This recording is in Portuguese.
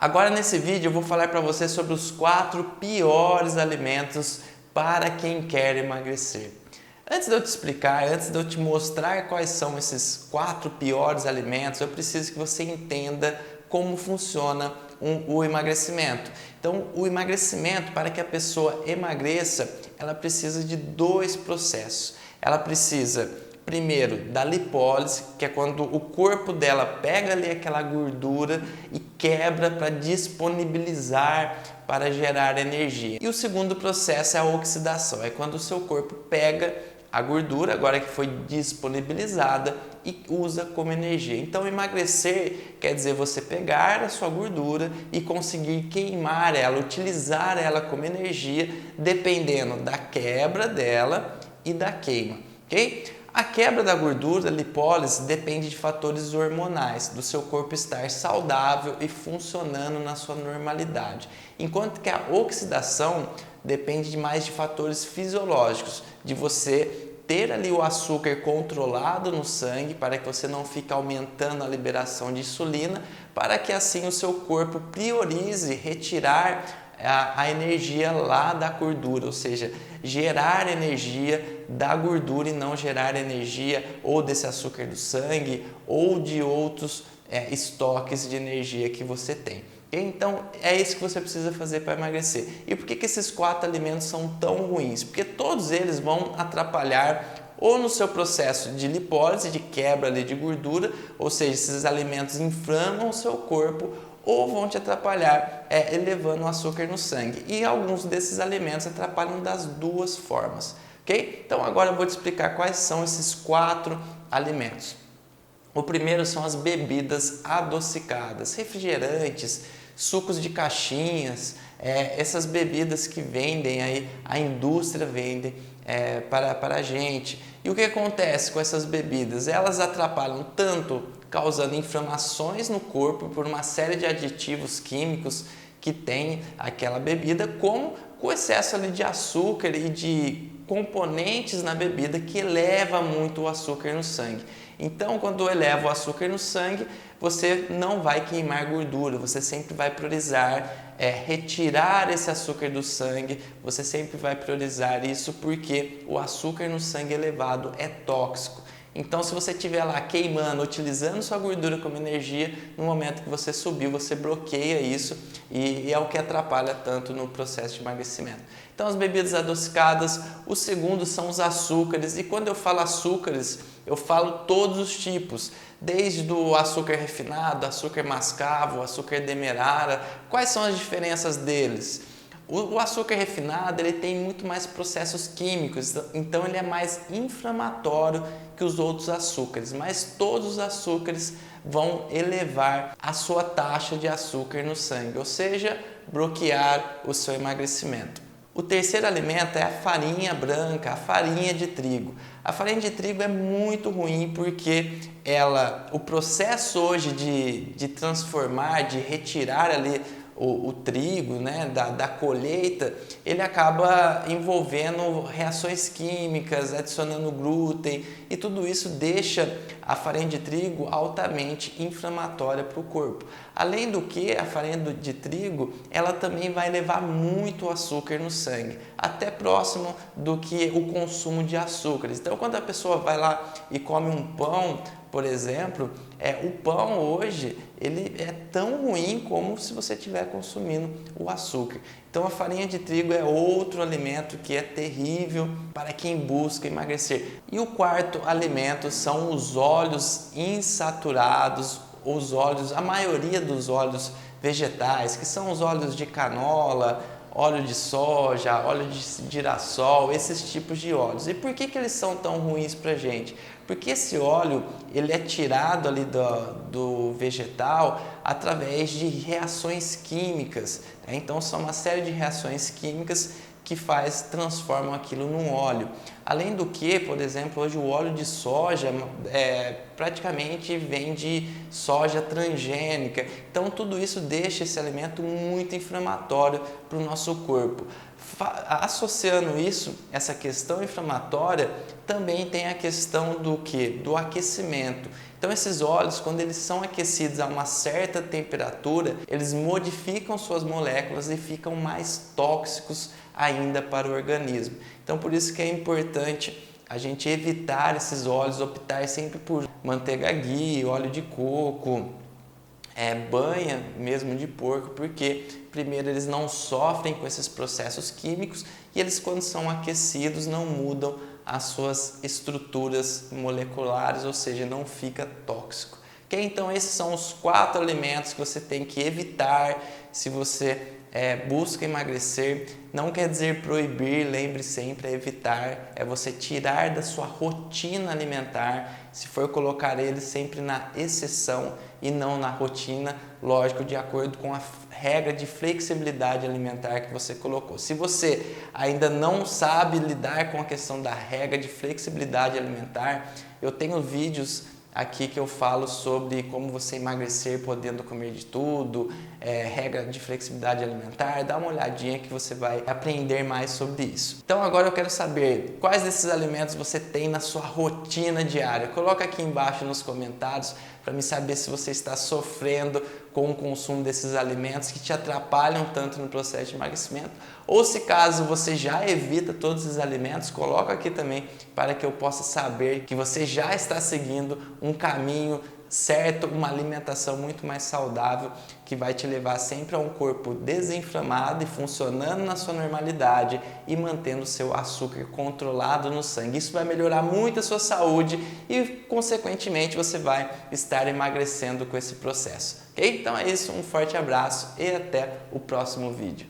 Agora nesse vídeo eu vou falar para você sobre os 4 piores alimentos para quem quer emagrecer. Antes de eu te explicar, antes de eu te mostrar quais são esses 4 piores alimentos, eu preciso que você entenda como funciona o emagrecimento. Então, o emagrecimento, para que a pessoa emagreça, ela precisa de 2 processos. Ela precisa, primeiro, da lipólise, que é quando o corpo dela pega ali aquela gordura e quebra para disponibilizar para gerar energia. E o segundo processo é a oxidação, é quando o seu corpo pega a gordura, agora que foi disponibilizada, e usa como energia. Então, emagrecer quer dizer você pegar a sua gordura e conseguir queimar ela, utilizar ela como energia, dependendo da quebra dela e da queima, ok? A quebra da gordura, a lipólise, depende de fatores hormonais, do seu corpo estar saudável e funcionando na sua normalidade. Enquanto que a oxidação depende mais de fatores fisiológicos, de você ter ali o açúcar controlado no sangue para que você não fique aumentando a liberação de insulina, para que assim o seu corpo priorize retirar a energia lá da gordura, ou seja, gerar energia da gordura e não gerar energia ou desse açúcar do sangue ou de outros estoques de energia que você tem. Então, é isso que você precisa fazer para emagrecer. E por que esses 4 alimentos são tão ruins? Porque todos eles vão atrapalhar ou no seu processo de lipólise, de quebra ali de gordura, ou seja, esses alimentos inflamam o seu corpo, ou vão te atrapalhar elevando o açúcar no sangue. E alguns desses alimentos atrapalham das 2 formas, ok? Então agora eu vou te explicar quais são esses 4 alimentos. O primeiro são as bebidas adocicadas, refrigerantes, sucos de caixinhas, essas bebidas que vendem aí, a indústria vende para a gente. E o que acontece com essas bebidas? Elas atrapalham tanto causando inflamações no corpo por uma série de aditivos químicos que tem aquela bebida, como com excesso ali de açúcar e de componentes na bebida que eleva muito o açúcar no sangue. Então, quando eleva o açúcar no sangue, você não vai queimar gordura, você sempre vai priorizar retirar esse açúcar do sangue, você sempre vai priorizar isso porque o açúcar no sangue elevado é tóxico. Então, se você estiver lá queimando, utilizando sua gordura como energia, no momento que você subiu, você bloqueia isso e é o que atrapalha tanto no processo de emagrecimento. Então, as bebidas adocicadas, o segundo são os açúcares, e quando eu falo açúcares, eu falo todos os tipos, desde o açúcar refinado, açúcar mascavo, açúcar demerara. Quais são as diferenças deles? O açúcar refinado ele tem muito mais processos químicos, então ele é mais inflamatório que os outros açúcares, mas todos os açúcares vão elevar a sua taxa de açúcar no sangue, ou seja, bloquear o seu emagrecimento. O terceiro alimento é a farinha branca, a farinha de trigo. A farinha de trigo é muito ruim porque o processo hoje de transformar, de retirar ali o trigo, né, da colheita, ele acaba envolvendo reações químicas, adicionando glúten, e tudo isso deixa a farinha de trigo altamente inflamatória para o corpo. Além do que, a farinha de trigo, ela também vai levar muito açúcar no sangue, até próximo do que o consumo de açúcares. Então, quando a pessoa vai lá e come um pão, por exemplo, o pão hoje ele é tão ruim como se você estiver consumindo o açúcar. Então a farinha de trigo é outro alimento que é terrível para quem busca emagrecer. E o quarto alimento são os óleos insaturados, os óleos, a maioria dos óleos vegetais, que são os óleos de canola, óleo de soja, óleo de girassol, esses tipos de óleos. E por que eles são tão ruins para a gente? Porque esse óleo ele é tirado ali do vegetal através de reações químicas. Então são uma série de reações químicas que transformam aquilo num óleo. Além do que, por exemplo, hoje o óleo de soja praticamente vem de soja transgênica. Então tudo isso deixa esse alimento muito inflamatório para o nosso corpo. Associando isso, essa questão inflamatória, também tem a questão do aquecimento. Então esses óleos, quando eles são aquecidos a uma certa temperatura, eles modificam suas moléculas e ficam mais tóxicos ainda para o organismo. Então por isso que é importante a gente evitar esses óleos, optar sempre por manteiga ghee, óleo de coco, banha mesmo de porco, porque primeiro eles não sofrem com esses processos químicos e eles, quando são aquecidos, não mudam as suas estruturas moleculares, ou seja, não fica tóxico. Okay? Então esses são os 4 alimentos que você tem que evitar se você busca emagrecer. Não quer dizer proibir, lembre sempre, é evitar, é você tirar da sua rotina alimentar, se for colocar ele sempre na exceção e não na rotina, lógico, de acordo com a regra de flexibilidade alimentar que você colocou. Se você ainda não sabe lidar com a questão da regra de flexibilidade alimentar, eu tenho vídeos aqui que eu falo sobre como você emagrecer podendo comer de tudo, regra de flexibilidade alimentar. Dá uma olhadinha que você vai aprender mais sobre isso. Então agora eu quero saber quais desses alimentos você tem na sua rotina diária. Coloca aqui embaixo nos comentários para me saber se você está sofrendo com o consumo desses alimentos que te atrapalham tanto no processo de emagrecimento, ou se caso você já evita todos esses alimentos, coloca aqui também para que eu possa saber que você já está seguindo um caminho certo, uma alimentação muito mais saudável que vai te levar sempre a um corpo desinflamado e funcionando na sua normalidade e mantendo o seu açúcar controlado no sangue. Isso vai melhorar muito a sua saúde e, consequentemente, você vai estar emagrecendo com esse processo. Ok? Então é isso, um forte abraço e até o próximo vídeo.